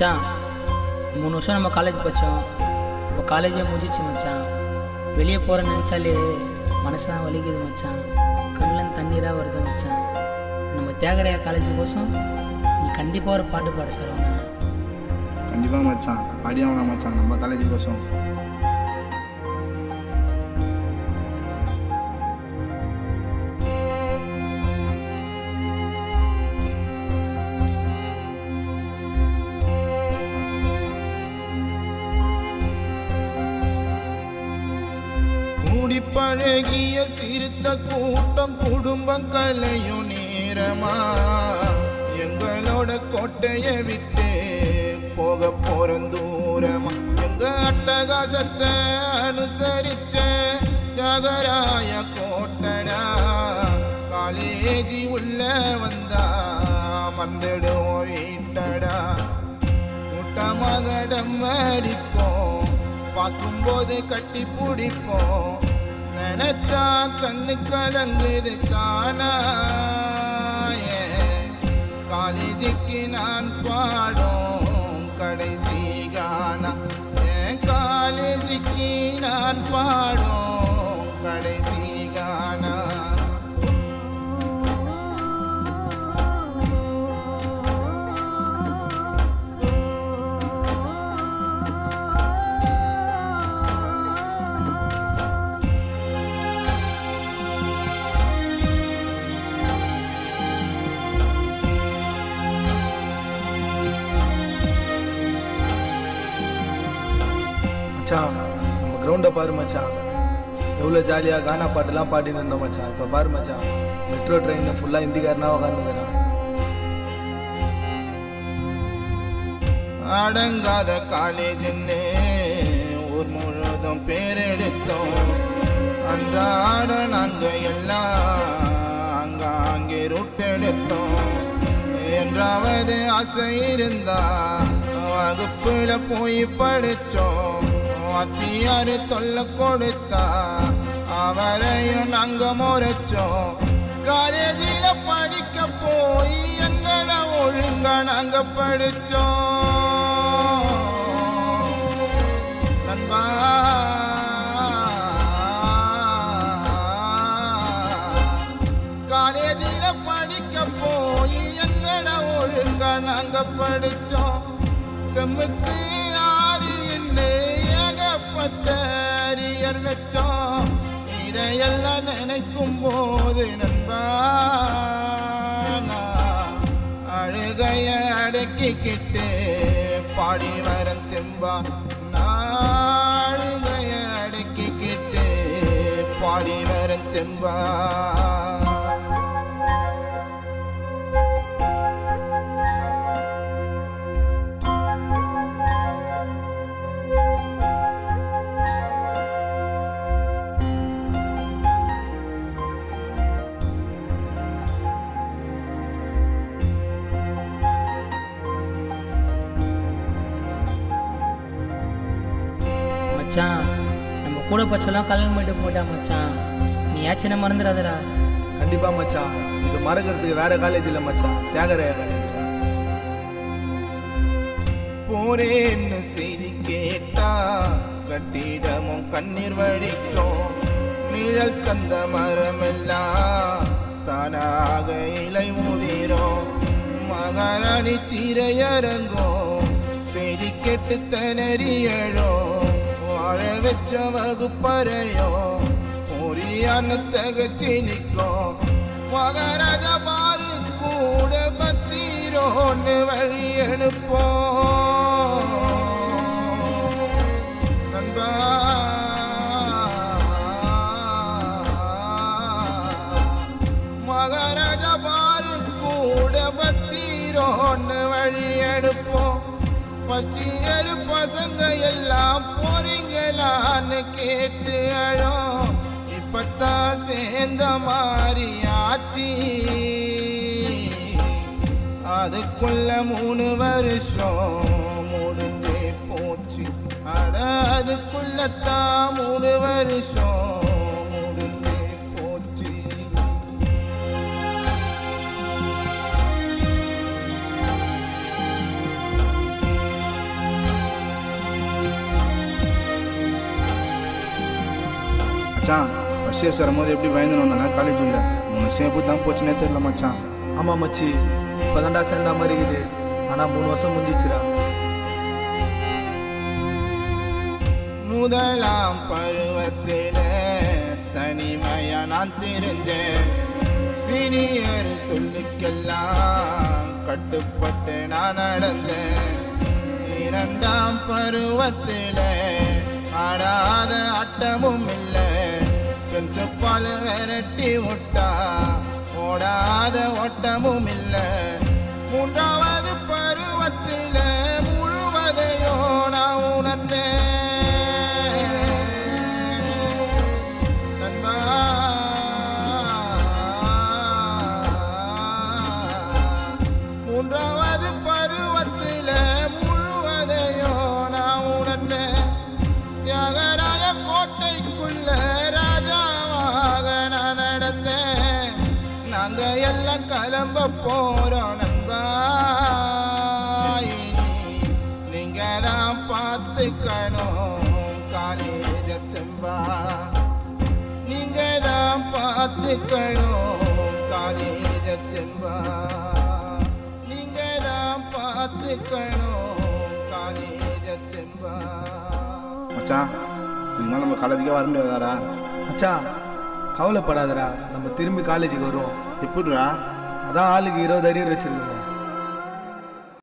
மச்சான் 3 வருஷம் நம்ம காலேஜ் படித்தோம். இப்போ காலேஜே முடிஞ்சிச்சு மச்சான். வெளியே போகிற நினச்சாலே மனசுலாம் வலிக்குது மச்சான். கண்ணில் தண்ணீராக வருது மச்சான். நம்ம தியாகராய காலேஜ் கோசம் நீ கண்டிப்பாக ஒரு பாட்டு பாட சரவணா. கண்டிப்பாக மச்சான், பாடியாகணும் மச்சான் நம்ம காலேஜ் கோசம். பழகிய சிறுத்த கூட்டம் குடும்பம் கலையும் நேரமா எங்களோட கோட்டையை விட்டு போக போறோம் தூரமா. எங்க அட்டகாசத்தை அனுசரிச்ச தியாகராய கோட்டடா காலேஜி உள்ள வந்தா மறந்துடுவோம் வீட்டடா. கூட்டமாக அடிப்போம், பார்க்கும்போது கட்டி பிடிப்போம். நினைச்சா கண்ணு கலங்குது தானா. காலேஜுக்கு நான் பாடும் கடைசி கானா. என் காலேஜுக்கு நான் பாடும் கடைசி கானா. மச்சான் நம்ம கிரவுண்டை பாரு மச்சான், எவ்வளோ ஜாலியாக கானா பாட்டுலாம் பாடின்னு இருந்தோம் மச்சான். இப்போ பாரு மச்சான், மெட்ரோ ட்ரெயின் ஃபுல்லாக ஹிந்திக்காரனாக உட்காந்துக்கிறான். அடங்காத காலேஜ்ன்னு ஊர் முழுதும் பேர் எடுத்தோம். அன்றாட நாங்கள் எல்லாம் அங்கே ரூட் எடுத்தோம். என்றாவது ஆசை இருந்தா வகுப்புல போய் படிச்சோம். வாத்தியாரு தொல்லை கொடுத்தா அவரையும் நாங்க முறைச்சோம். காலேஜில படிக்க போய் எங்களை ஒழுங்கா நாங்க படிச்சோம். நண்பா காலேஜில படிக்க போய் எங்களை ஒழுங்கா நாங்க படிச்சோம். செம்முக்கு 6 ஏகப்பட்ட அரியர் வச்சோம். இதையெல்லாம் நினைக்கும் போது நண்பா அழுகைய அடக்கிக்கிட்டு பாடி வரன் தெம்பா. அழுகைய அடக்கிக்கிட்டு பாடி வரன் தெம்பா. மச்சான் நம்ம கூட பச்செல்லாம் கல்யாணம் பண்ணிட்டு போயிட்டா மச்சான். நீ ஏச்சின மறந்துடாதடா. கண்டிப்பாக மச்சான், இது மறக்கிறதுக்கு வேற காலேஜ் இல்லை மச்சான், தியாகராய காலேஜ். போரேன்னு செய்தி கேட்டா கட்டிடமும் கண்ணீர் வடிக்கும். நிழல் தந்த மரமெல்லாம் தானாக இலை ஊதிரும். மகாராணி திரையரங்கும் செய்தி கேட்டு திணறியழும். வாழ வச்ச வகுப்பறையோ பொரியான தகச்சி நிற்கும். மகாராஜா பாரு கூட பத்திரோன்னு வழி எழுப்போம். நண்பா மகாராஜா பாரு கூட பத்திரோன்னு வழி எழுப்போம். ஃபர்ஸ்ட் இயர் பசங்க எல்லாம் போறீங்களான்னு கேட்டு அழும். இப்பத்தான் சேர்ந்த மாதிரி ஆச்சு. அதுக்குள்ள 3 வருஷம் முடிஞ்சே போச்சு. அட அதுக்குள்ளத்தான் 3 வருஷம் முடிஞ்சே போச்சு. மச்சான் ஃபஸ்ட் இயர் சேரும்போது எப்படி பயந்துன்னு வந்தானா காலேஜ் உள்ள 3 வருஷம் எப்படி தான் போச்சுன்னே தெரியல மச்சான். ஆமாம் மச்சி, இப்போ தான்டா சேர்ந்த மாதிரி இருக்குது. ஆனால் 3 வருஷம் முடிஞ்சிச்சுடா. முதலாம் பருவத்தில தனிமையா நான் தெரிஞ்சேன். சீனியர் சொல்லுக்கெல்லாம் கட்டுப்பட்டு நான் நடந்தேன். 2ஆம் பருவத்தில ஆடாத ஆட்டமும் இல்லை. பிரின்சிபால் விரட்டி விட்டா ஓடாத ஓட்டமும் இல்லை. 3ஆவது பருவத்தில முழுவதையோ நான் உணர்ந்தேன். நண்பா மூன்றாவது பருவத்தில முழுவதையோ நான் உணர்ந்தேன். தியாகராய கோட்டைக்குள்ள ராஜாவாக நான் நடந்தேன். நாங்க எல்லாம் கிளம்ப போறோம் நண்பா. நீங்க தான் பார்த்துக்கணும் காலேஜ் தெம்பா. நீங்க தான் பார்த்துக்கணும் காலேஜ் தெம்பா. நீங்க தான் பார்த்துக்கணும் காலேஜ் தெம்பா. மச்சான் இதுமாதிரி நம்ம காலேஜுக்கே வர முடியாதாடா? மச்சான் கவலைப்படாதடா, நம்ம திரும்பி காலேஜுக்கு வருவோம். எப்படிடா? அதான் ஆளுக்கு 20 அரியர் வச்சிருக்கோம்.